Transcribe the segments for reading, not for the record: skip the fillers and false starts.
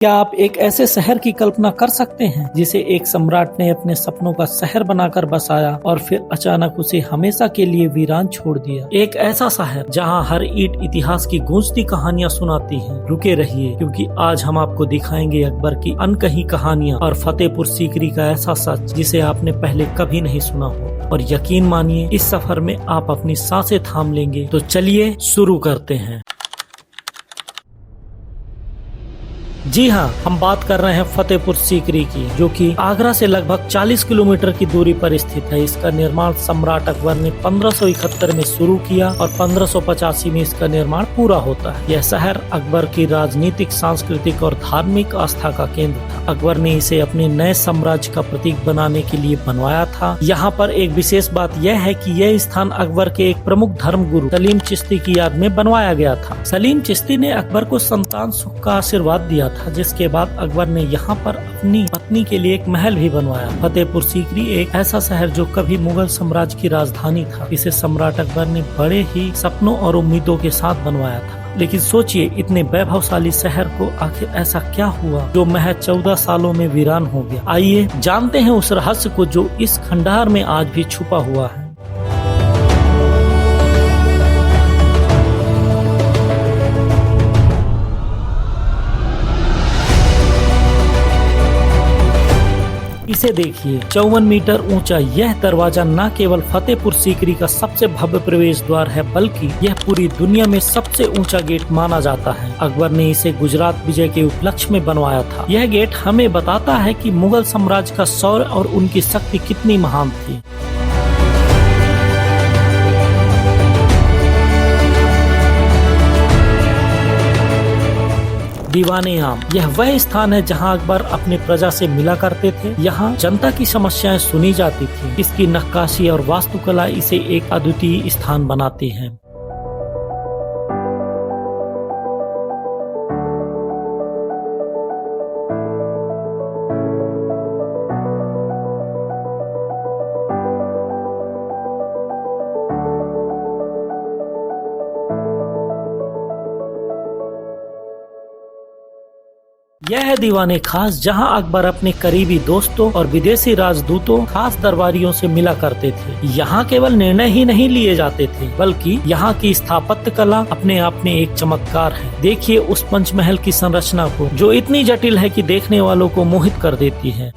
क्या आप एक ऐसे शहर की कल्पना कर सकते हैं जिसे एक सम्राट ने अपने सपनों का शहर बनाकर बसाया और फिर अचानक उसे हमेशा के लिए वीरान छोड़ दिया। एक ऐसा शहर जहां हर ईंट इतिहास की गूंजती कहानियां सुनाती हैं। रुके रहिए, क्योंकि आज हम आपको दिखाएंगे अकबर की अनकही कहानियां और फतेहपुर सीकरी का ऐसा सच जिसे आपने पहले कभी नहीं सुना हो। और यकीन मानिए, इस सफर में आप अपनी सांसें थाम लेंगे। तो चलिए शुरू करते हैं। जी हाँ, हम बात कर रहे हैं फतेहपुर सीकरी की, जो कि आगरा से लगभग 40 किलोमीटर की दूरी पर स्थित है। इसका निर्माण सम्राट अकबर ने 1571 में शुरू किया और 1585 में इसका निर्माण पूरा होता है। यह शहर अकबर की राजनीतिक, सांस्कृतिक और धार्मिक आस्था का केंद्र था। अकबर ने इसे अपने नए साम्राज्य का प्रतीक बनाने के लिए बनवाया था। यहाँ पर एक विशेष बात यह है कि यह स्थान अकबर के एक प्रमुख धर्म गुरु सलीम चिश्ती की याद में बनवाया गया था। सलीम चिश्ती ने अकबर को संतान सुख का आशीर्वाद दिया था, जिसके बाद अकबर ने यहाँ पर अपनी पत्नी के लिए एक महल भी बनवाया। फतेहपुर सीकरी एक ऐसा शहर जो कभी मुगल साम्राज्य की राजधानी था। इसे सम्राट अकबर ने बड़े ही सपनों और उम्मीदों के साथ बनवाया था। लेकिन सोचिए, इतने वैभवशाली शहर को आखिर ऐसा क्या हुआ जो महज 14 सालों में वीरान हो गया। आइए जानते हैं उस रहस्य को जो इस खंडहर में आज भी छुपा हुआ है। इसे देखिए, 54 मीटर ऊंचा यह दरवाजा न केवल फतेहपुर सीकरी का सबसे भव्य प्रवेश द्वार है, बल्कि यह पूरी दुनिया में सबसे ऊंचा गेट माना जाता है। अकबर ने इसे गुजरात विजय के उपलक्ष्य में बनवाया था। यह गेट हमें बताता है कि मुगल साम्राज्य का शौर्य और उनकी शक्ति कितनी महान थी। दीवाने आम, यह वह स्थान है जहां अकबर अपने प्रजा से मिला करते थे। यहाँ जनता की समस्याएं सुनी जाती थी। इसकी नक्काशी और वास्तुकला इसे एक अद्वितीय स्थान बनाती है। यह है दीवाने खास, जहां अकबर अपने करीबी दोस्तों और विदेशी राजदूतों, खास दरबारियों से मिला करते थे। यहाँ केवल निर्णय ही नहीं लिए जाते थे, बल्कि यहाँ की स्थापत्य कला अपने आप में एक चमत्कार है। देखिए उस पंचमहल की संरचना को, जो इतनी जटिल है कि देखने वालों को मोहित कर देती है।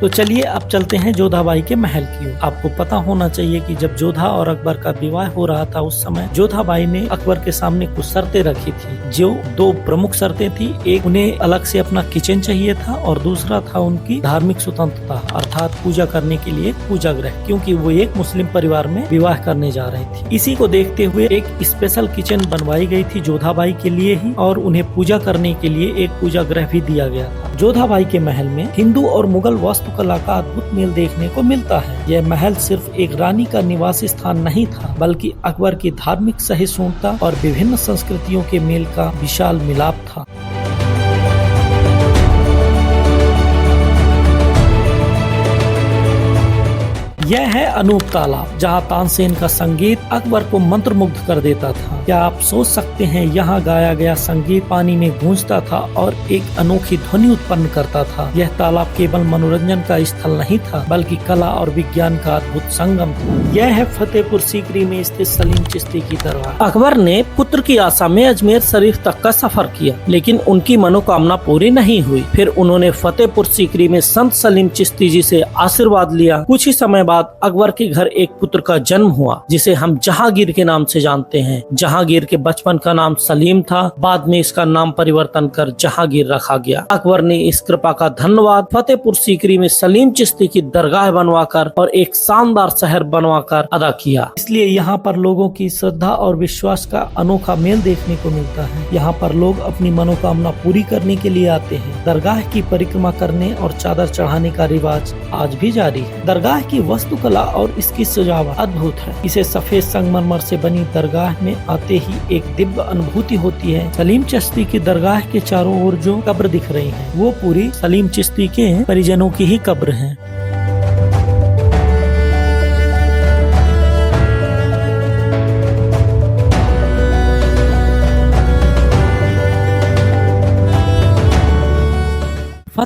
तो चलिए अब चलते हैं जोधाबाई के महल की ओर। आपको पता होना चाहिए कि जब जोधा और अकबर का विवाह हो रहा था, उस समय जोधाबाई ने अकबर के सामने कुछ शर्तें रखी थी, जो दो प्रमुख शर्तें थी। एक, उन्हें अलग से अपना किचन चाहिए था, और दूसरा था उनकी धार्मिक स्वतंत्रता, अर्थात पूजा करने के लिए पूजा गृह, क्योंकि वो एक मुस्लिम परिवार में विवाह करने जा रही थी। इसी को देखते हुए एक स्पेशल किचन बनवाई गई थी जोधाबाई के लिए ही, और उन्हें पूजा करने के लिए एक पूजा गृह भी दिया गया था। जोधाबाई के महल में हिंदू और मुगल वास्तुकला का अद्भुत मेल देखने को मिलता है। यह महल सिर्फ एक रानी का निवास स्थान नहीं था, बल्कि अकबर की धार्मिक सहिष्णुता और विभिन्न संस्कृतियों के मेल का विशाल मिलाप था। यह है अनूप तालाब, जहाँ तानसेन का संगीत अकबर को मंत्रमुग्ध कर देता था। क्या आप सोच सकते हैं, यहाँ गाया गया संगीत पानी में गूंजता था और एक अनोखी ध्वनि उत्पन्न करता था। यह तालाब केवल मनोरंजन का स्थल नहीं था, बल्कि कला और विज्ञान का अद्भुत संगम था। यह है फतेहपुर सीकरी में स्थित सलीम चिश्ती की दरगाह। अकबर ने पुत्र की आशा में अजमेर शरीफ तक का सफर किया, लेकिन उनकी मनोकामना पूरी नहीं हुई। फिर उन्होंने फतेहपुर सीकरी में संत सलीम चिश्ती जी से आशीर्वाद लिया। कुछ ही समय बाद अकबर के घर एक पुत्र का जन्म हुआ, जिसे हम जहांगीर के नाम से जानते हैं। जहांगीर के बचपन का नाम सलीम था, बाद में इसका नाम परिवर्तन कर जहांगीर रखा गया। अकबर ने इस कृपा का धन्यवाद फतेहपुर सीकरी में सलीम चिश्ती की दरगाह बनवाकर और एक शानदार शहर बनवाकर अदा किया। इसलिए यहाँ पर लोगों की श्रद्धा और विश्वास का अनोखा मेल देखने को मिलता है। यहाँ पर लोग अपनी मनोकामना पूरी करने के लिए आते हैं। दरगाह की परिक्रमा करने और चादर चढ़ाने का रिवाज आज भी जारी है। दरगाह की वास्तुकला और इसकी सजावट अद्भुत है। इसे सफेद संगमरमर से बनी दरगाह में आते ही एक दिव्य अनुभूति होती है। सलीम चिश्ती की दरगाह के चारों ओर जो कब्र दिख रही है, वो पूरी सलीम चिश्ती के परिजनों की ही कब्र है।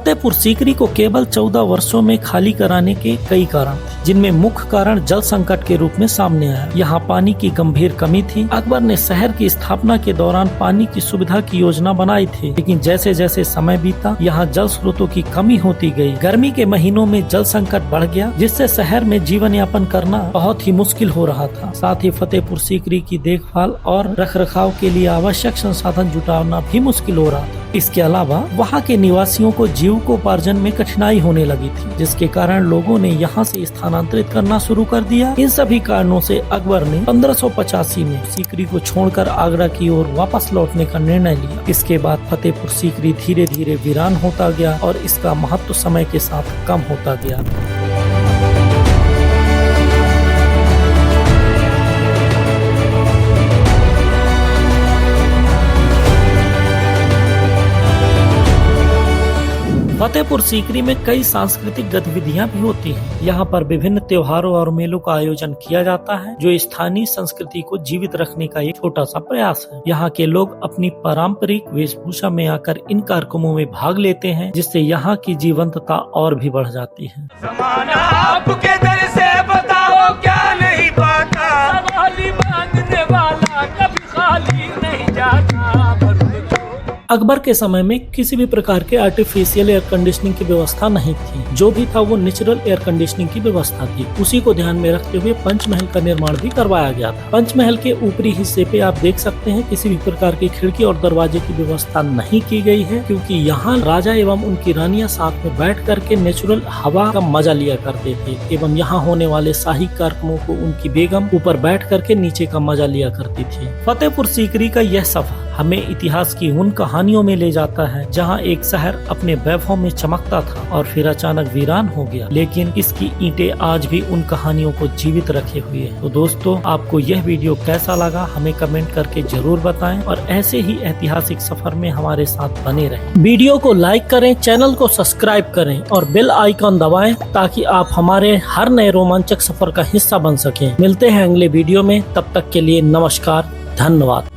फतेहपुर सीकरी को केवल 14 वर्षों में खाली कराने के कई कारण थे, जिनमें मुख्य कारण जल संकट के रूप में सामने आया। यहाँ पानी की गंभीर कमी थी। अकबर ने शहर की स्थापना के दौरान पानी की सुविधा की योजना बनाई थी, लेकिन जैसे जैसे समय बीता यहाँ जल स्रोतों की कमी होती गई। गर्मी के महीनों में जल संकट बढ़ गया, जिससे शहर में जीवन यापन करना बहुत ही मुश्किल हो रहा था। साथ ही फतेहपुर सीकरी की देखभाल और रखरखाव के लिए आवश्यक संसाधन जुटाना भी मुश्किल हो रहा था। इसके अलावा वहाँ के निवासियों को जीविकोपार्जन में कठिनाई होने लगी थी, जिसके कारण लोगों ने यहाँ से स्थानांतरित करना शुरू कर दिया। इन सभी कारणों से अकबर ने 1585 में सीकरी को छोड़कर आगरा की ओर वापस लौटने का निर्णय लिया। इसके बाद फतेहपुर सीकरी धीरे धीरे वीरान होता गया और इसका महत्व समय के साथ कम होता गया। फतेहपुर सीकरी में कई सांस्कृतिक गतिविधियां भी होती हैं। यहाँ पर विभिन्न त्योहारों और मेलों का आयोजन किया जाता है, जो स्थानीय संस्कृति को जीवित रखने का एक छोटा सा प्रयास है। यहाँ के लोग अपनी पारंपरिक वेशभूषा में आकर इन कार्यक्रमों में भाग लेते हैं, जिससे यहाँ की जीवंतता और भी बढ़ जाती है। आपके दर से बताओ क्या नहीं पाता, मांगने वाला कभी खाली नहीं जाता। अकबर के समय में किसी भी प्रकार के आर्टिफिशियल एयर कंडीशनिंग की व्यवस्था नहीं थी। जो भी था वो नेचुरल एयर कंडीशनिंग की व्यवस्था थी। उसी को ध्यान में रखते हुए पंचमहल का निर्माण भी करवाया गया था। पंचमहल के ऊपरी हिस्से पे आप देख सकते हैं किसी भी प्रकार की खिड़की और दरवाजे की व्यवस्था नहीं की गई है, क्योंकि यहाँ राजा एवं उनकी रानियां साथ में बैठ करके नेचुरल हवा का मजा लिया करते थे एवं यहाँ होने वाले शाही कार्यक्रमों को उनकी बेगम ऊपर बैठ करके नीचे का मजा लिया करती थी। फतेहपुर सीकरी का यह सफर हमें इतिहास की उन कहानियों में ले जाता है जहां एक शहर अपने वैभव में चमकता था और फिर अचानक वीरान हो गया, लेकिन इसकी ईंटें आज भी उन कहानियों को जीवित रखे हुए हैं। तो दोस्तों, आपको यह वीडियो कैसा लगा हमें कमेंट करके जरूर बताएं और ऐसे ही ऐतिहासिक सफर में हमारे साथ बने रहें। वीडियो को लाइक करें, चैनल को सब्सक्राइब करें और बेल आइकॉन दबाएं ताकि आप हमारे हर नए रोमांचक सफर का हिस्सा बन सकें। मिलते हैं अगले वीडियो में, तब तक के लिए नमस्कार, धन्यवाद।